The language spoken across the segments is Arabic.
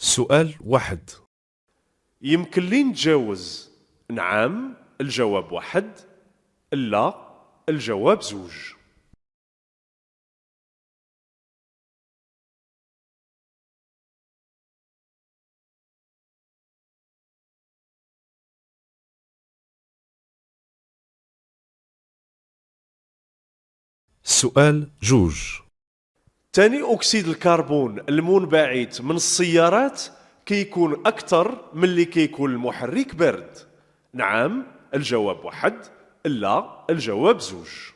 سؤال واحد. يمكن لي نتجاوز؟ نعم الجواب واحد، لا الجواب زوج. سؤال جوج. ثاني أكسيد الكربون المنبعث من السيارات كيكون أكثر من اللي كيكون المحرك بارد. نعم الجواب واحد، لا الجواب زوج.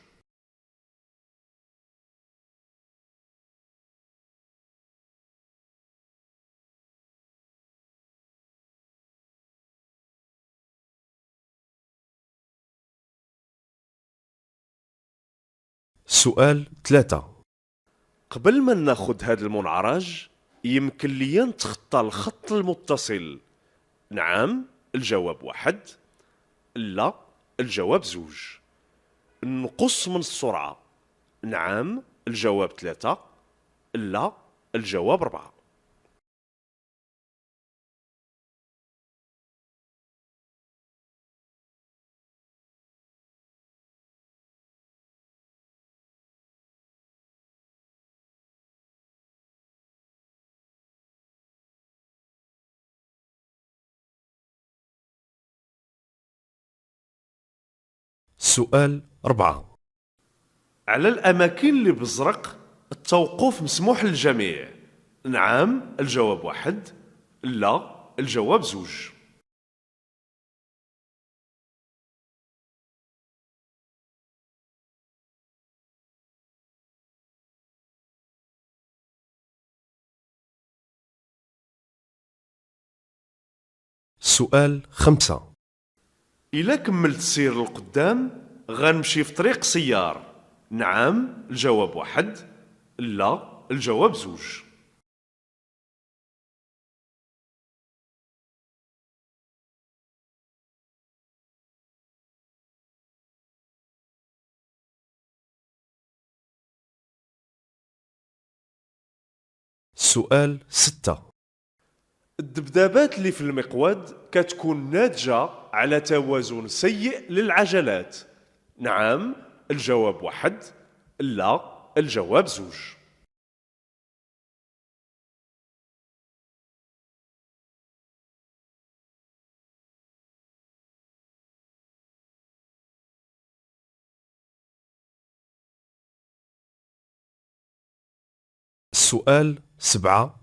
سؤال ثلاثة. قبل ما ناخد هذا المنعرج يمكن لي نتخطى الخط المتصل. نعم الجواب واحد، لا الجواب زوج. نقص من السرعة. نعم الجواب ثلاثة، لا الجواب أربعة. سؤال أربعة. على الأماكن اللي بزرق التوقف مسموح للجميع. نعم الجواب واحد، لا الجواب زوج. سؤال خمسة. إلا كملت السير للقدام غنمشي في طريق سيار. نعم الجواب واحد، لا الجواب زوج. سؤال ستة. الذبذبات اللي في المقود كتكون ناتجة على توازن سيء للعجلات. نعم الجواب واحد، لا الجواب زوج. سؤال سبعة.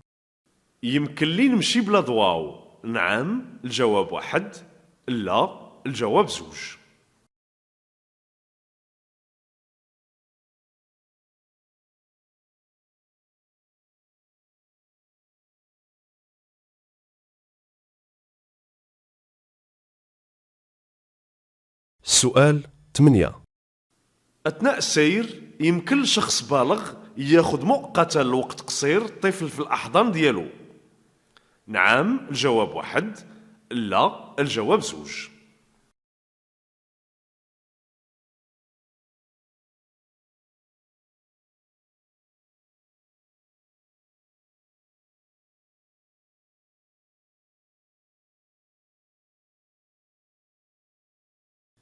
يمكن لي نمشي بلا ضواو. نعم الجواب واحد، لا الجواب زوج. سؤال ثمانية. أثناء السير يمكن لشخص بالغ ياخذ مؤقتا لوقت قصير طفل في الأحضان ديالو. نعم الجواب واحد، لا الجواب زوج.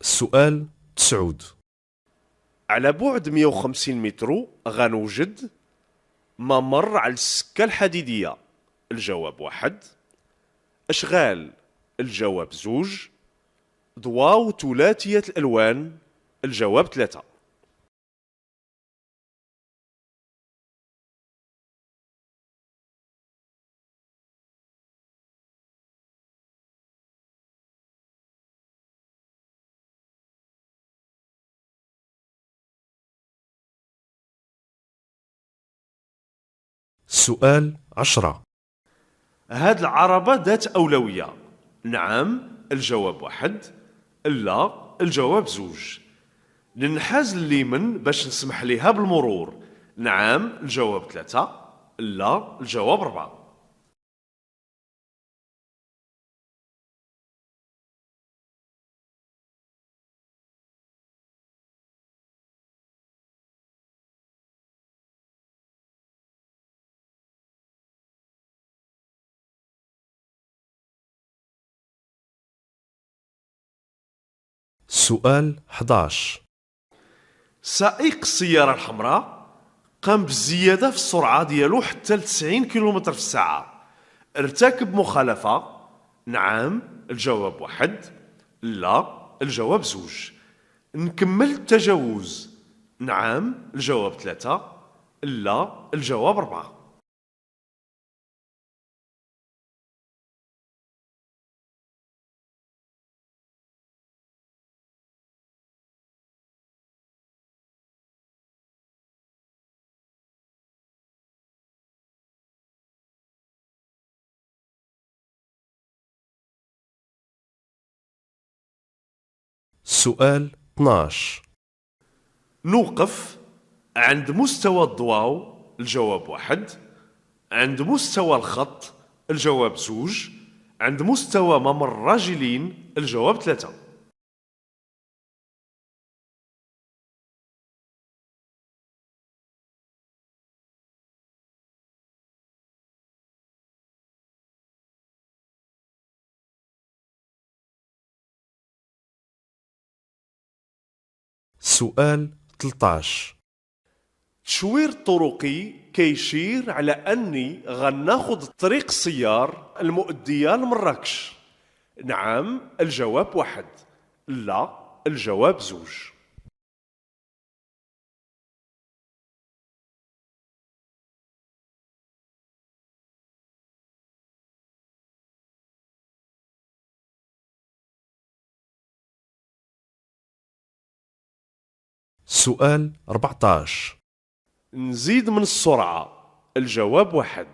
سؤال تسعود. على بعد 150 متر غنوجد ممر على السكة الحديدية. الجواب واحد، أشغال. الجواب زوج، ضواو ثلاثية الألوان. الجواب ثلاثة. سؤال عشرة. هاد العربة ذات أولوية. نعم الجواب واحد، لا الجواب زوج. ننحاز اليمن باش نسمح ليها بالمرور. نعم الجواب ثلاثة، لا الجواب أربعة. سؤال 11. سائق السيارة الحمراء قام بالزيادة في السرعة ديالو حتى ل 90 كيلومتر في الساعة. ارتكب مخالفة. نعم الجواب 1. لا الجواب 2. نكمل التجاوز. نعم الجواب 3. لا الجواب 4. سؤال 12. نوقف عند مستوى الضواو. الجواب 1. عند مستوى الخط. الجواب 2. عند مستوى ممر الراجلين. الجواب 3. سؤال 13. التشوير الطرقي كيشير على أني غناخد الطريق السيار المؤدية لمراكش. نعم الجواب 1. لا الجواب 2. سؤال 14. نزيد من السرعة. الجواب 1.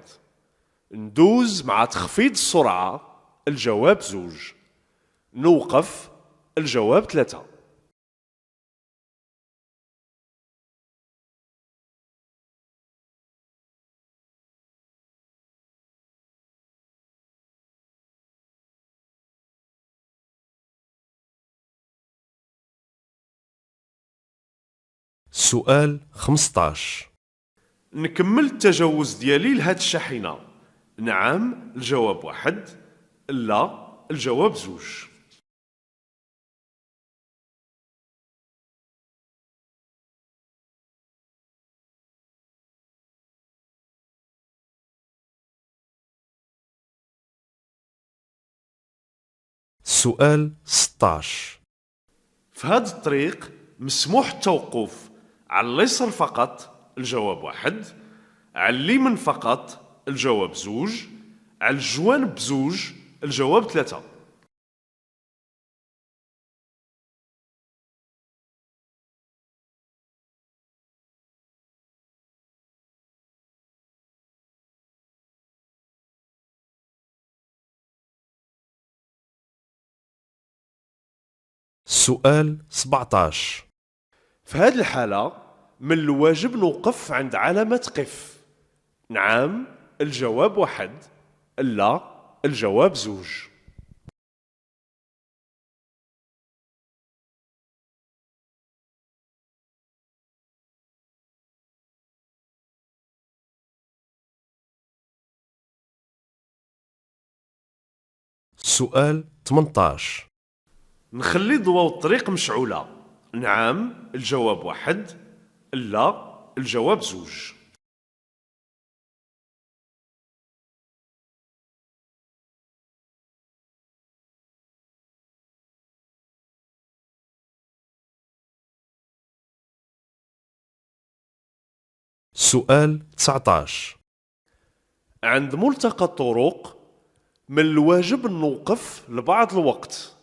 ندوز مع تخفيض السرعة. الجواب 2. نوقف. الجواب 3. سؤال 15. نكمل التجاوز ديالي لهاد الشاحنة. نعم الجواب 1. لا الجواب 2. سؤال 16. في هاد الطريق مسموح التوقف على اليسار فقط. الجواب 1. على اليمين فقط. الجواب 2. على الجوانب 2. الجواب 3. سؤال 17. في هذه الحالة من الواجب نوقف عند علامة قف. نعم الجواب 1. لا الجواب 2. سؤال 18. نخلي ضوء الطريق مشعولة. نعم الجواب 1. لا الجواب 2. سؤال 19. عند ملتقى الطرق من الواجب نوقف لبعض الوقت.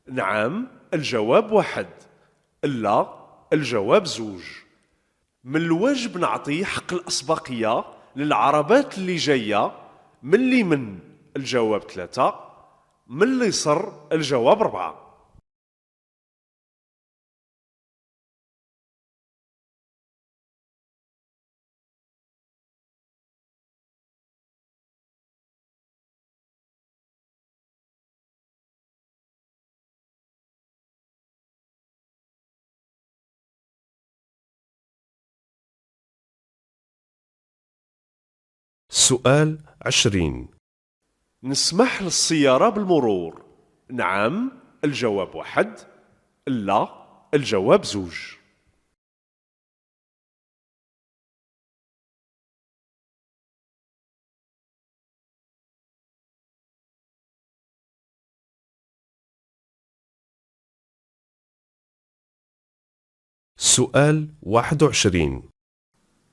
نعم الجواب 1. لا الجواب 2. من الواجب نعطي حق الأسبقية للعربات اللي جاية من اليمين. الجواب 3. من اليسر. الجواب 4. سؤال 20. نسمح للسيارة بالمرور. نعم الجواب 1. لا، الجواب زوج. سؤال 21.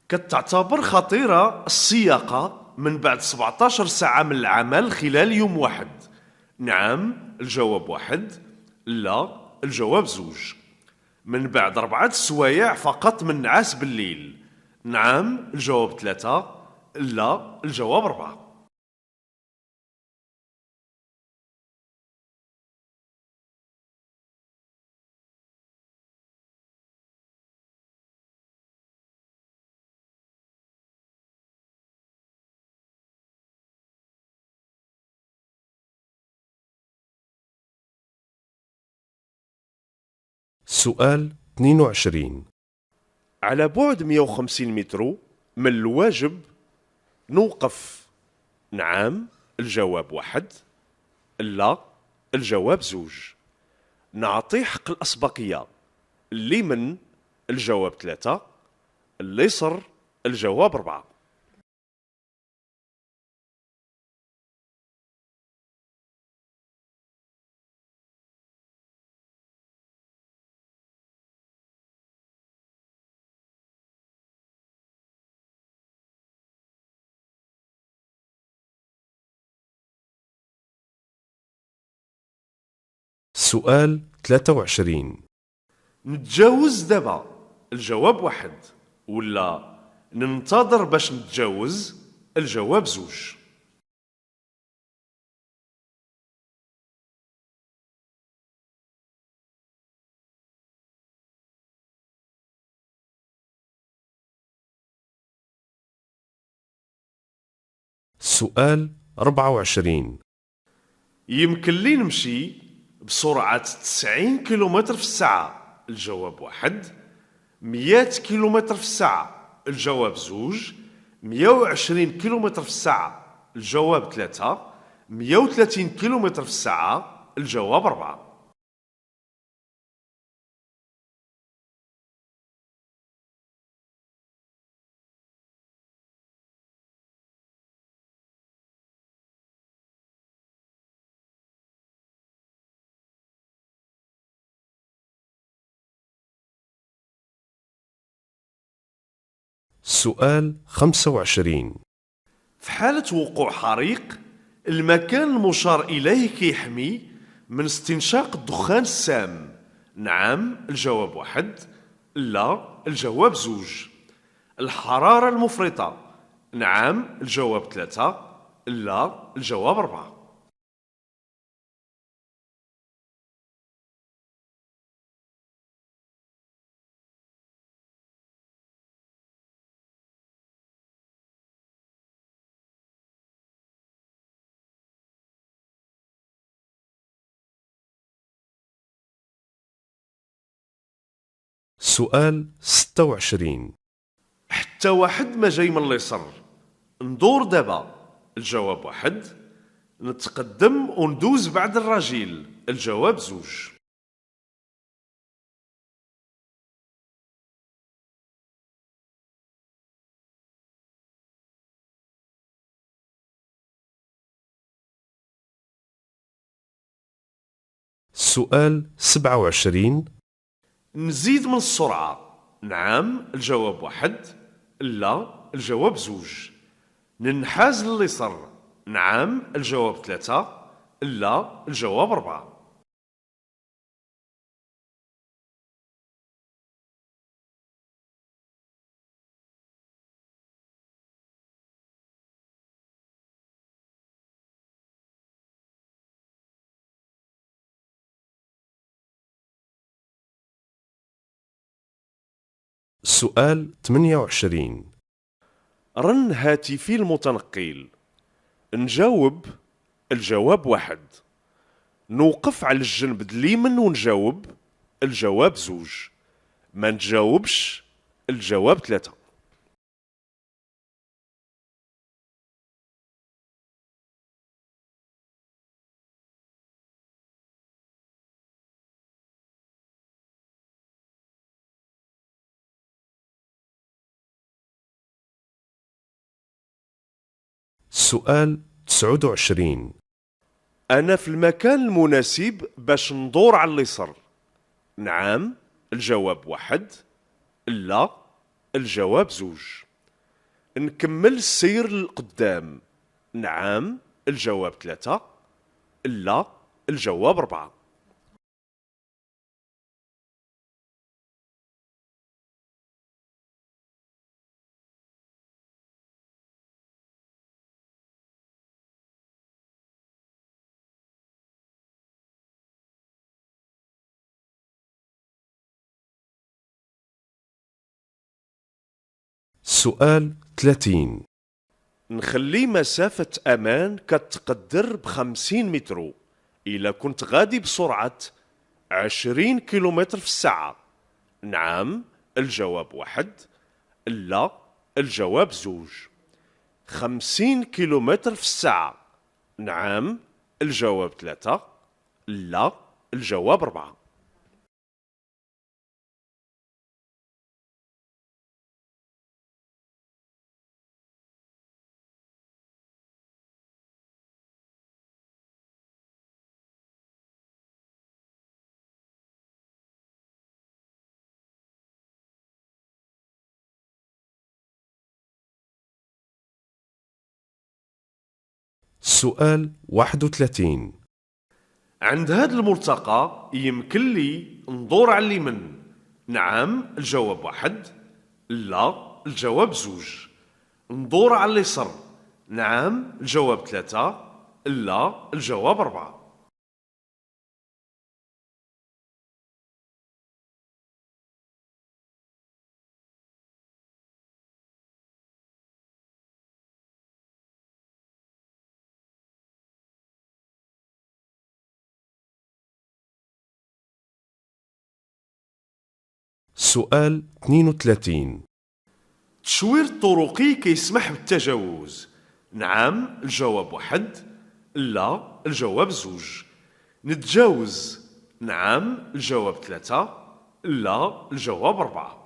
كتعتبر خطيرة السياقة من بعد 17 ساعة من العمل خلال يوم واحد؟ نعم، الجواب واحد. لا، الجواب زوج. من بعد 4 سوايع فقط من نعاس بالليل؟ نعم، الجواب 3. لا، الجواب 4. سؤال 22. على بعد 150 متر من الواجب نوقف؟ نعم، الجواب واحد. لا، الجواب زوج. نعطي حق الأسبقية اليمن؟ الجواب 3. اليسر؟ الجواب 4. سؤال 23. نتجاوز دابا؟ الجواب واحد. ولا ننتظر باش نتجاوز؟ الجواب زوج. سؤال 24. يمكن لي نمشي بسرعة 90 كيلومتر في الساعة؟ الجواب واحد. 100 كيلومتر في الساعة؟ الجواب زوج. 120 كيلومتر في الساعة؟ الجواب 3. 130 كيلومتر في الساعة؟ الجواب 4. سؤال 25. في حالة وقوع حريق، المكان المشار إليه كيحمي من استنشاق الدخان السام؟ نعم، الجواب واحد. لا، الجواب زوج. الحرارة المفرطة؟ نعم، الجواب 3. لا، الجواب 4. سؤال 26. حتى واحد ما جاي من اليسر. ندور دابا؟ الجواب واحد. نتقدم وندوز بعد الرجيل؟ الجواب زوج. سؤال 27. نزيد من السرعة؟ نعم، الجواب واحد. لا، الجواب زوج. ننحاز لليسر؟ نعم، الجواب 3. لا، الجواب 4. سؤال 28. رن هاتفي المتنقل؟ نجاوب؟ الجواب واحد. نوقف على الجنب اليمين ونجاوب؟ الجواب زوج. ما نجاوبش؟ الجواب 3. السؤال 29. أنا في المكان المناسب باش ندور على اليسر. نعم الجواب 1. لا الجواب 2. نكمل السير للقدام. نعم الجواب 3. لا الجواب 4. السؤال 30. نخلي مسافة أمان كتقدر ب50 متر إلا كنت غادي بسرعة 20 كيلومتر في الساعة. نعم الجواب 1. لا الجواب 2. 50 كيلومتر في الساعة. نعم الجواب 3. لا الجواب 4. السؤال 31. عند هذا الملتقى يمكن لي ندور على اليمين. نعم الجواب 1. لا الجواب 2. ندور على اليسار. نعم الجواب 3. لا الجواب 4. السؤال 32. التشوير الطرقي كيسمح بالتجاوز. نعم الجواب 1. لا الجواب 2. نتجاوز. نعم الجواب 3. لا الجواب 4.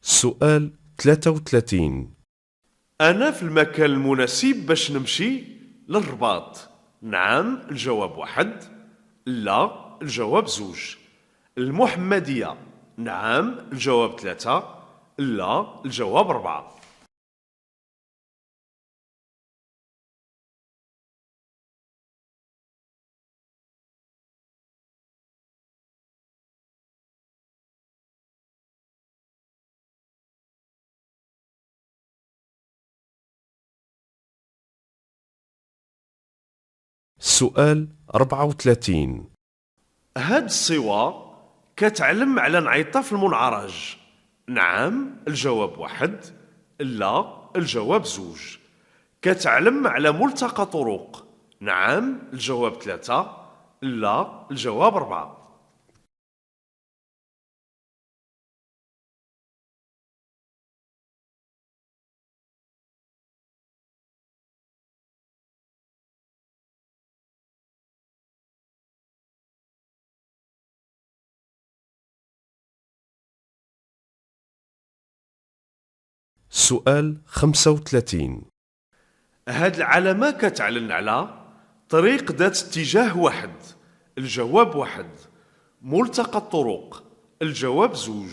السؤال 33. أنا في المكان المناسب باش نمشي للرباط. نعم الجواب 1. لا الجواب 2. المحمدية. نعم الجواب 3. لا الجواب 4. السؤال 34. هاد الصور كتعلم على نعيطة في المنعرج. نعم الجواب 1. لا الجواب 2. كتعلم على ملتقى طرق. نعم الجواب 3. لا الجواب 4. السؤال 35. هاد العلامة كتعلن على طريق ذات اتجاه واحد. الجواب 1. ملتقى الطرق. الجواب 2.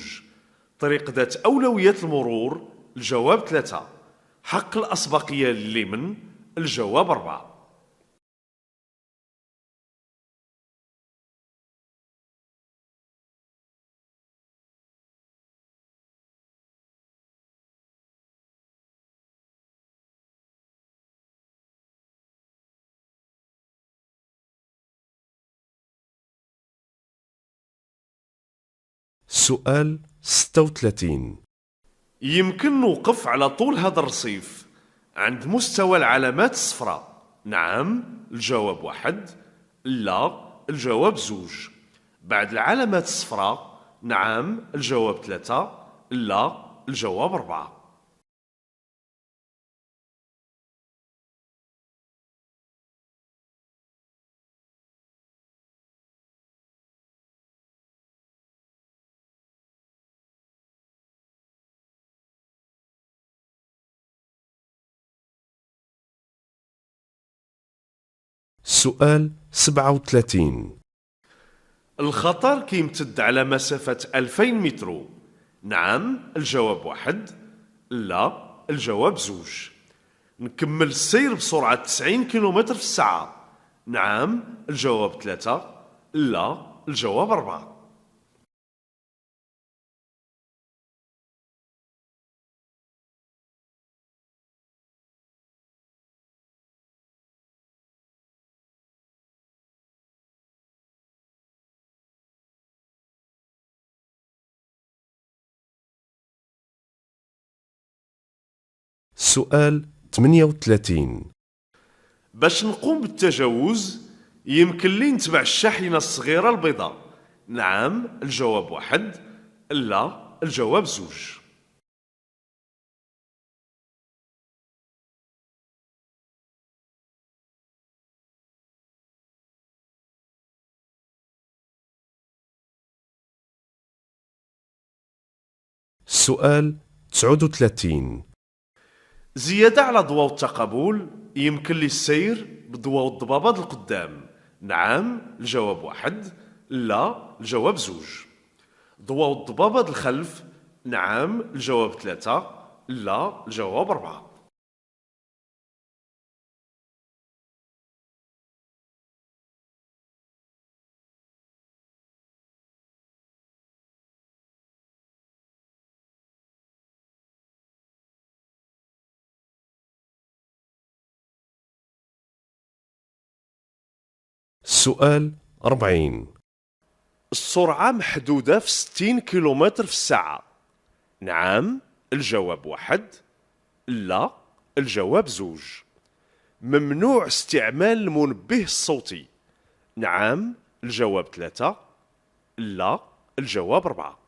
طريق ذات أولوية المرور. الجواب 3. حق الأسبقية لليمن. الجواب 4. السؤال 36. يمكن نوقف على طول هذا الرصيف عند مستوى العلامات الصفراء. نعم الجواب 1. لا الجواب 2. بعد العلامات الصفراء. نعم الجواب 3. لا، الجواب 4. سؤال 37. الخطر كيمتد على مسافة 2000 متر. نعم، الجواب 1. لا، الجواب 2. نكمل السير بسرعة 90 كيلومتر في الساعة. نعم، الجواب 3. لا، الجواب 4. سؤال 38. باش نقوم بالتجاوز يمكن لي نتبع الشاحنة الصغيرة البيضاء. نعم، الجواب 1. لا، الجواب 2. سؤال 39. زيادة على ضوء التقابل يمكن لي السير بضوء الضبابة القدام. نعم، الجواب 1. لا، الجواب 2. ضوء الضبابة الخلف. نعم، الجواب 3. لا، الجواب 4. سؤال 40. السرعة محدودة في 60 كيلومتر في الساعة. نعم، الجواب 1. لا، الجواب 2. ممنوع استعمال المنبه الصوتي. نعم، الجواب 3. لا، الجواب 4.